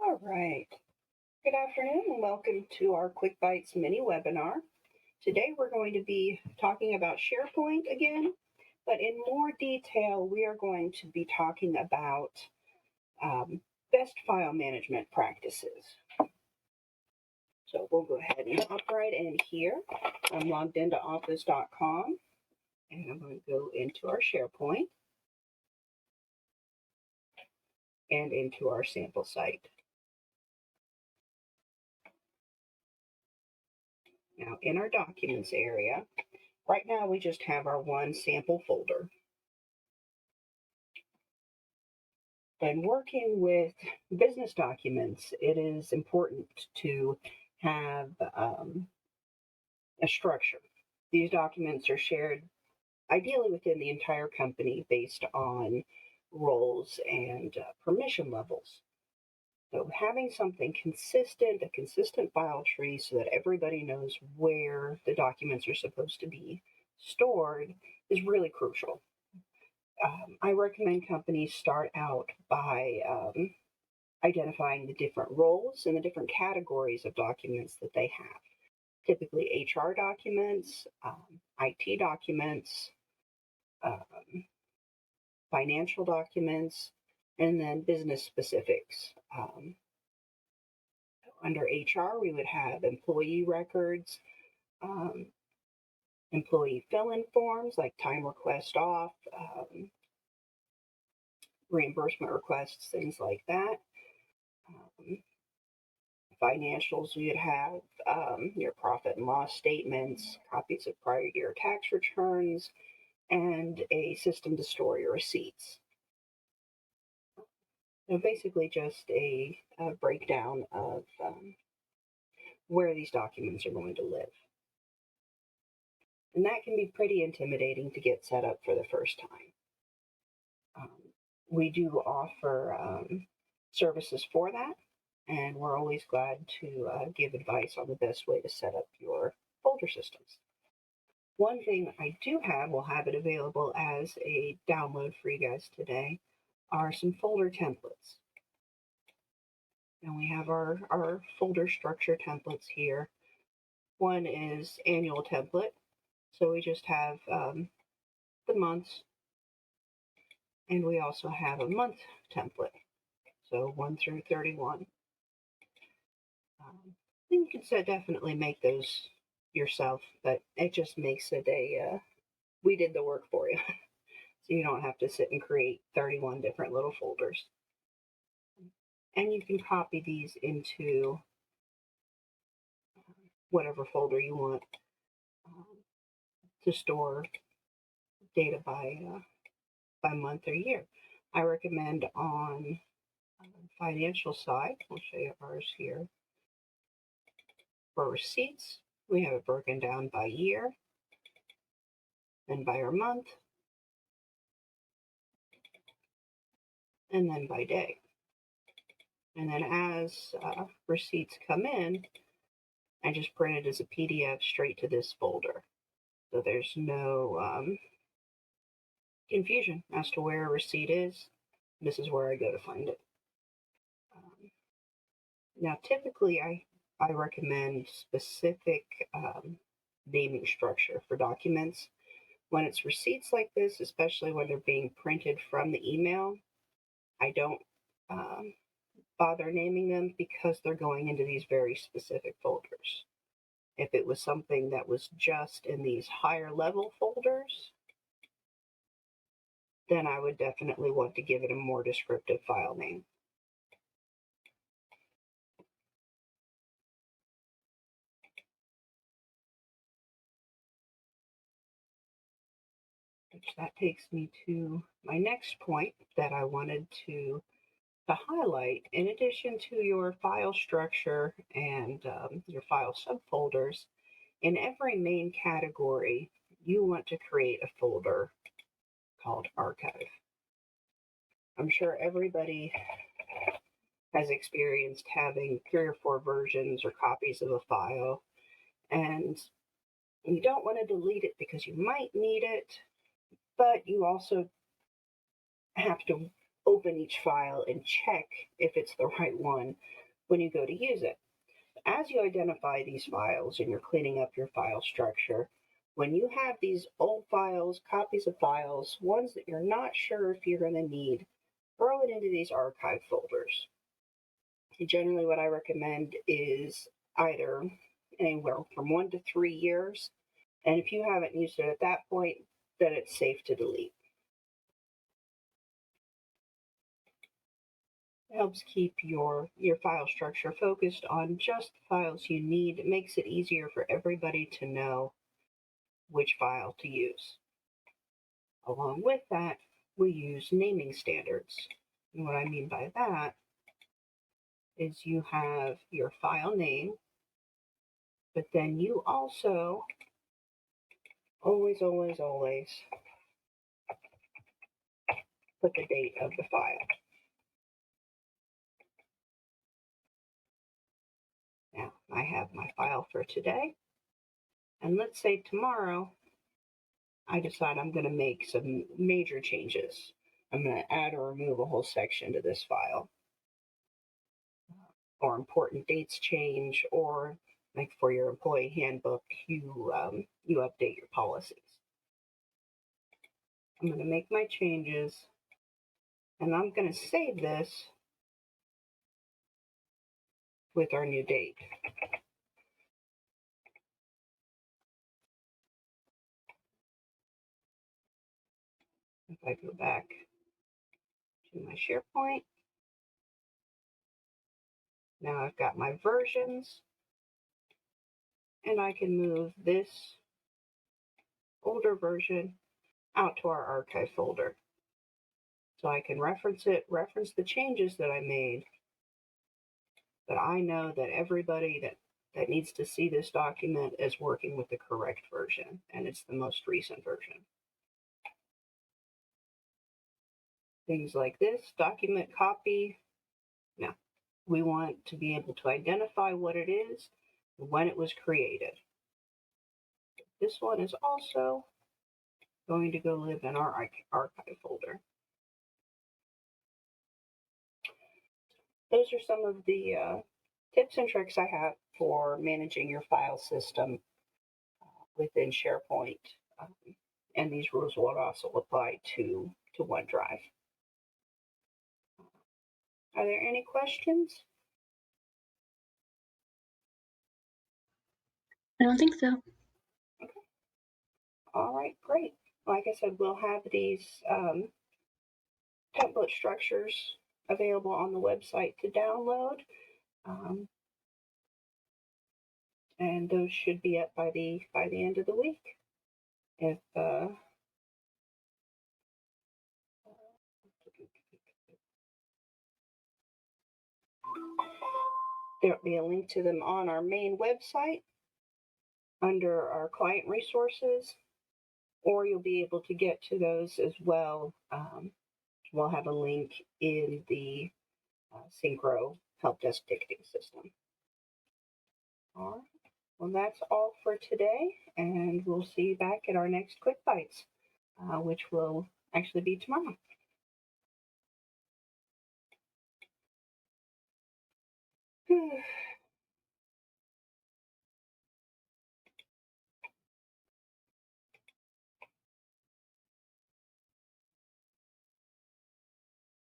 All right. Good afternoon and welcome to our Quick Bytes mini webinar. Today we're going to be talking about SharePoint again, but in more detail, we are going to be talking about best file management practices. So we'll go ahead and hop right in here. I'm logged into office.com and I'm going to go into our SharePoint and into our sample site. Now in our documents area, right now we just have our one sample folder. When working with business documents, it is important to have a structure. These documents are shared ideally within the entire company based on roles and permission levels. So having something consistent, a consistent file tree so that everybody knows where the documents are supposed to be stored is really crucial. I recommend companies start out by identifying the different roles and the different categories of documents that they have. Typically HR documents, IT documents, financial documents, and then business specifics. Under HR, we would have employee records, employee fill-in forms like time request off, reimbursement requests, things like that. Financials, we would have your profit and loss statements, copies of prior year tax returns, and a system to store your receipts. So basically just a breakdown of where these documents are going to live. And that can be pretty intimidating to get set up for the first time. We do offer services for that, and we're always glad to give advice on the best way to set up your folder systems. One thing I will have it available as a download for you guys today, are some folder templates. And we have our folder structure templates here. One is annual template. So we just have the months, and we also have a month template. So 1 through 31. You can definitely make those yourself, but it just makes it we did the work for you. So you don't have to sit and create 31 different little folders. And you can copy these into whatever folder you want to store data by month or year. I recommend on financial side, I'll show you ours here. For receipts, we have it broken down by year, then by our month, and then by day. And then as receipts come in, I just print it as a PDF straight to this folder. So there's no confusion as to where a receipt is. This is where I go to find it. Now, typically, I recommend specific naming structure for documents. When it's receipts like this, especially when they're being printed from the email, I don't bother naming them because they're going into these very specific folders. If it was something that was just in these higher level folders, then I would definitely want to give it a more descriptive file name. Which that takes me to my next point that I wanted to highlight. In addition to your file structure and your file subfolders, in every main category, you want to create a folder called Archive. I'm sure everybody has experienced having 3 or 4 versions or copies of a file, and you don't want to delete it because you might need it, but you also have to open each file and check if it's the right one when you go to use it. As you identify these files and you're cleaning up your file structure, when you have these old files, copies of files, ones that you're not sure if you're going to need, throw it into these archive folders. Generally, what I recommend is either anywhere from 1 to 3 years. And if you haven't used it at that point, then it's safe to delete. It helps keep your file structure focused on just the files you need. It makes it easier for everybody to know which file to use. Along with that, we use naming standards. And what I mean by that is you have your file name, but then you also always put the date of the file. Now, I have my file for today, and let's say tomorrow I decide I'm going to make some major changes. I'm going to add or remove a whole section to this file, or important dates change, or like for your employee handbook, you update your policies. I'm going to make my changes, and I'm going to save this with our new date. If I go back to my SharePoint, now I've got my versions, and I can move this older version out to our archive folder. So I can reference it, reference the changes that I made, but I know that everybody that needs to see this document is working with the correct version, and it's the most recent version. Things like this, document copy. Now, we want to be able to identify what it is, when it was created. This one is also going to go live in our archive folder. Those are some of the tips and tricks I have for managing your file system within SharePoint. And these rules will also apply to OneDrive. Are there any questions? I don't think so. Okay. All right, great. Like I said, we'll have these template structures available on the website to download. And those should be up by the end of the week. If there'll be a link to them on our main website under our client resources, or you'll be able to get to those as well. We'll have a link in the Synchro help desk ticketing system. All right. Well, that's all for today, and we'll see you back at our next Quick Bytes, which will actually be tomorrow.